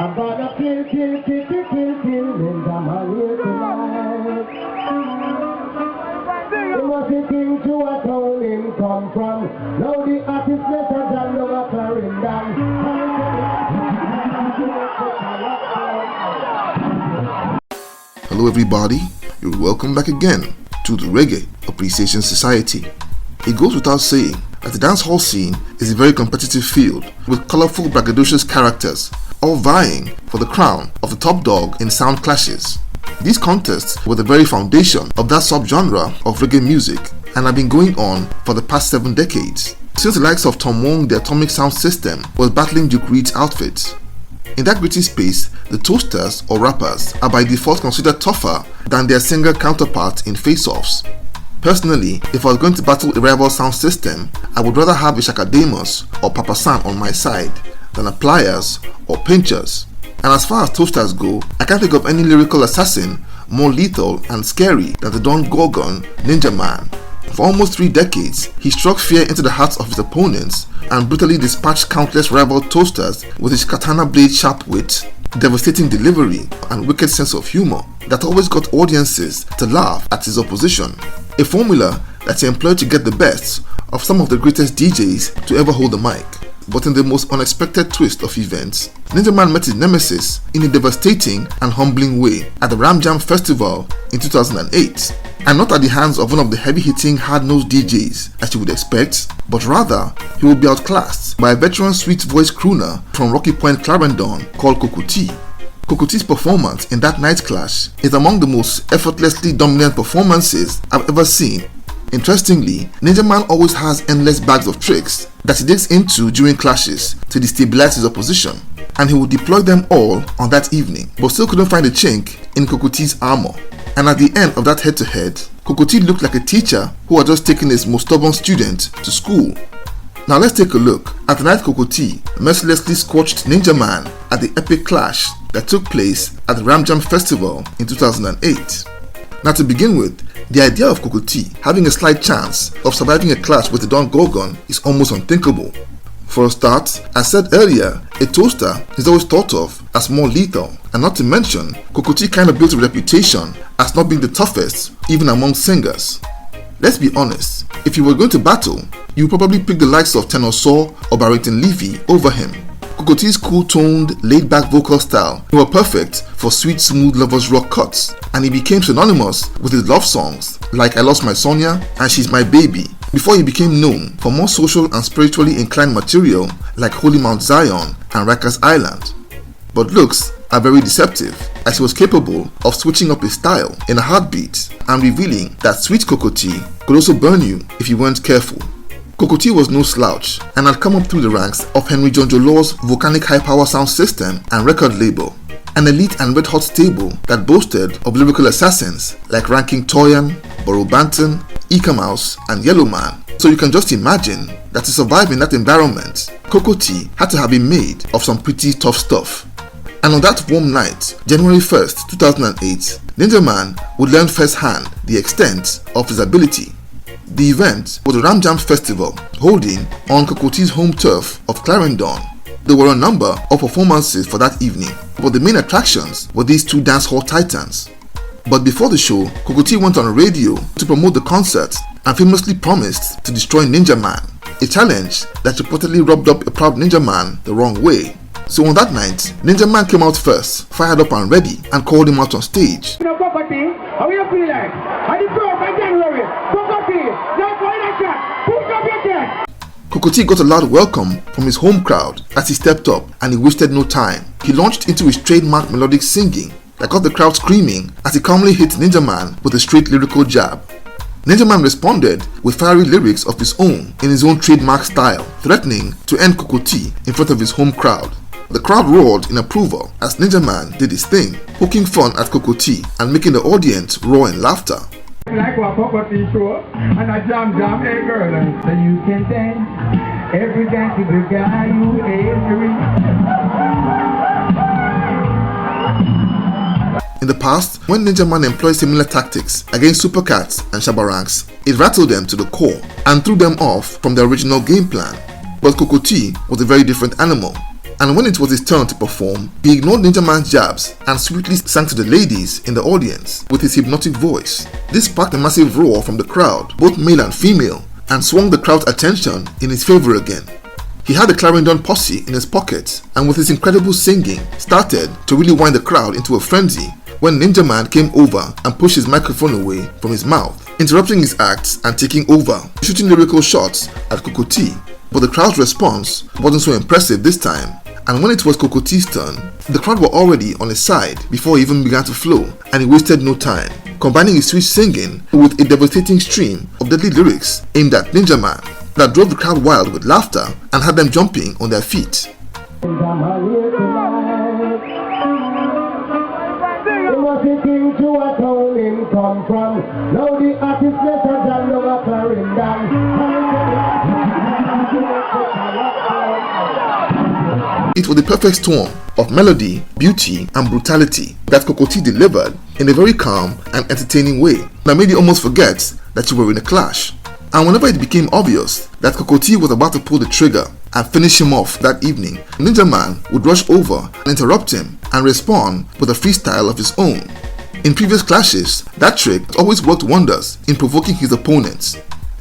I'm gonna kill Ninjaman here tonight. It was the king to a town him come from. Now the artist let us down over Clarendon. Hello everybody, you're welcome back again to the Reggae Appreciation Society. It goes without saying that the dancehall scene is a very competitive field with colorful braggadocious characters all vying for the crown of the top dog in sound clashes. These contests were the very foundation of that subgenre of reggae music and have been going on for the past 7 decades, since the likes of Tom Wong the Atomic Sound System was battling Duke Reed's outfits. In that gritty space, the toasters or rappers are by default considered tougher than their singer counterparts in face-offs. Personally, if I was going to battle a rival sound system, I would rather have a Shaka Demus or Papa San on my side than a Pliers or Pinchers. And as far as toasters go, I can't think of any lyrical assassin more lethal and scary than the Don Gorgon Ninjaman. For almost 3 decades, he struck fear into the hearts of his opponents and brutally dispatched countless rival toasters with his katana blade sharp wit, devastating delivery, and wicked sense of humor that always got audiences to laugh at his opposition. A formula that he employed to get the best of some of the greatest DJs to ever hold the mic. But in the most unexpected twist of events, Ninjaman met his nemesis in a devastating and humbling way at the Ram Jam Festival in 2008. And not at the hands of one of the heavy-hitting, hard-nosed DJs as you would expect, but rather he will be outclassed by a veteran sweet-voiced crooner from Rocky Point, Clarendon called Coco T. Coco T's performance in that night clash is among the most effortlessly dominant performances I've ever seen. Interestingly, Ninjaman always has endless bags of tricks that he digs into during clashes to destabilize his opposition, and he will deploy them all on that evening, but still couldn't find a chink in Coco T's armor. And at the end of that head-to-head, Coco T looked like a teacher who had just taken his most stubborn student to school. Now let's take a look at the night Coco T mercilessly scorched Ninjaman at the epic clash that took place at the Ram Jam Festival in 2008. Now to begin with, the idea of Coco T having a slight chance of surviving a clash with the Don Gorgon is almost unthinkable. For a start, as said earlier, a toaster is always thought of as more lethal, and not to mention, Coco T kind of built a reputation as not being the toughest even among singers. Let's be honest, if you were going to battle, you would probably pick the likes of Tenor Saw or Barrington Levy over him. Coco T's cool-toned, laid-back vocal style were perfect for sweet, smooth lovers rock cuts, and he became synonymous with his love songs like I Lost My Sonia and She's My Baby, before he became known for more social and spiritually inclined material like Holy Mount Zion and Rikers Island. But looks are very deceptive, as he was capable of switching up his style in a heartbeat and revealing that sweet Coco T could also burn you if you weren't careful. Coco T was no slouch and had come up through the ranks of Henry Jonjo Law's volcanic high-power sound system and record label, an elite and red-hot stable that boasted of lyrical assassins like Ranking Toyan, Burrow Banton, Ika Mouse, and Yellow Man. So you can just imagine that to survive in that environment, Coco T had to have been made of some pretty tough stuff. And on that warm night, January 1st, 2008, Ninjaman would learn firsthand the extent of his ability. The event was the Ram Jam Festival, holding on Coco T's home turf of Clarendon. There were a number of performances for that evening, but the main attractions were these 2 dancehall titans. But before the show, Coco T went on the radio to promote the concert and famously promised to destroy Ninjaman, a challenge that reportedly rubbed up a proud Ninjaman the wrong way. So on that night, Ninjaman came out first, fired up and ready, and called him out on stage. Coco T got a loud welcome from his home crowd as he stepped up, and he wasted no time. He launched into his trademark melodic singing that got the crowd screaming as he calmly hit Ninjaman with a straight lyrical jab. Ninjaman responded with fiery lyrics of his own in his own trademark style, threatening to end Coco T in front of his home crowd. The crowd roared in approval as Ninjaman did his thing, poking fun at Coco T and making the audience roar in laughter. Like what Coco T show, and I jam, hey girl, and so you can dance, every dance is the guy you every. In the past, when Ninjaman employed similar tactics against Supercats and Shabaranks, it rattled them to the core and threw them off from their original game plan. But Coco T was a very different animal. and when it was his turn to perform, he ignored Ninjaman's jabs and sweetly sang to the ladies in the audience with his hypnotic voice. This sparked a massive roar from the crowd, both male and female, and swung the crowd's attention in his favor again. He had the Clarendon posse in his pocket, and with his incredible singing, started to really wind the crowd into a frenzy when Ninjaman came over and pushed his microphone away from his mouth, interrupting his acts and taking over, shooting lyrical shots at Cocoa Tea. But the crowd's response wasn't so impressive this time, and when it was Cocoa Tea's turn, the crowd were already on his side before he even began to flow, and he wasted no time, combining his sweet singing with a devastating stream of deadly lyrics aimed at Ninjaman that drove the crowd wild with laughter and had them jumping on their feet. It was the perfect storm of melody, beauty, and brutality that Cocoa Tea delivered in a very calm and entertaining way that made you almost forget that you were in a clash. And whenever it became obvious that Cocoa Tea was about to pull the trigger and finish him off that evening, Ninjaman would rush over and interrupt him and respond with a freestyle of his own. In previous clashes, that trick always worked wonders in provoking his opponents.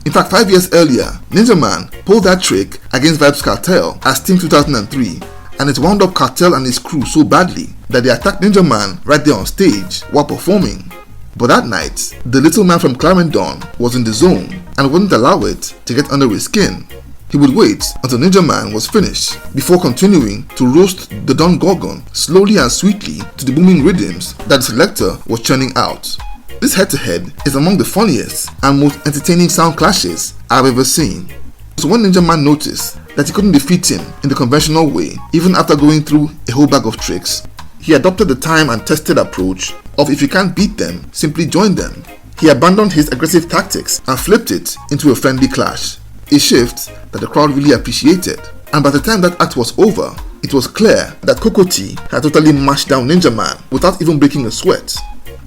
In fact, 5 years earlier, Ninjaman pulled that trick against Vybz Kartel as Team 2003, and it wound up Kartel and his crew so badly that they attacked Ninjaman right there on stage while performing. But that night, the little man from Clarendon was in the zone and wouldn't allow it to get under his skin. He would wait until Ninjaman was finished before continuing to roast the Don Gorgon slowly and sweetly to the booming rhythms that the selector was churning out. This head-to-head is among the funniest and most entertaining sound clashes I've ever seen. So when Ninjaman noticed that he couldn't defeat him in the conventional way, even after going through a whole bag of tricks, he adopted the time and tested approach of if you can't beat them, simply join them. He abandoned his aggressive tactics and flipped it into a friendly clash, a shift that the crowd really appreciated. And by the time that act was over, it was clear that Cocoa Tea had totally mashed down Ninjaman without even breaking a sweat.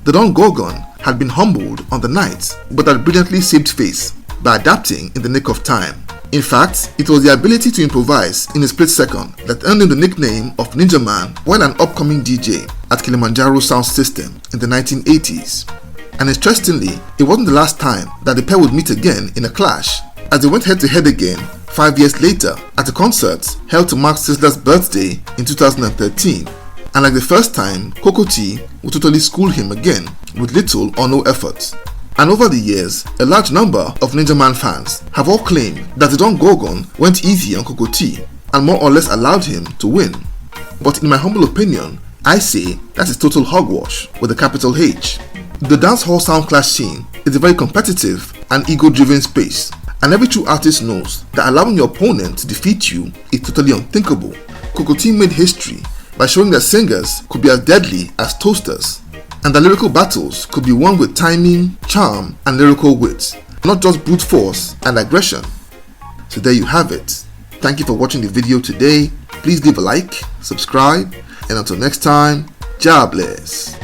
The Don Gorgon had been humbled on the night, but had brilliantly saved face by adapting in the nick of time. In fact, it was the ability to improvise in a split second that earned him the nickname of Ninjaman while an upcoming DJ at Kilimanjaro Sound System in the 1980s. And interestingly, it wasn't the last time that the pair would meet again in a clash, as they went head to head again 5 years later at a concert held to mark Sizzla's birthday in 2013. And like the first time, Cocoa Tea would totally school him again with little or no effort. And over the years, a large number of Ninjaman fans have all claimed that the Don Gorgon went easy on Cocoa Tea and more or less allowed him to win. But in my humble opinion, I say that is total hogwash with a capital H. The dancehall sound clash scene is a very competitive and ego-driven space, and every true artist knows that allowing your opponent to defeat you is totally unthinkable. Cocoa Tea made history by showing that singers could be as deadly as toasters, and that lyrical battles could be won with timing, charm, and lyrical wit, not just brute force and aggression. So there you have it. Thank you for watching the video today. Please leave a like, subscribe, and until next time, Jah bless.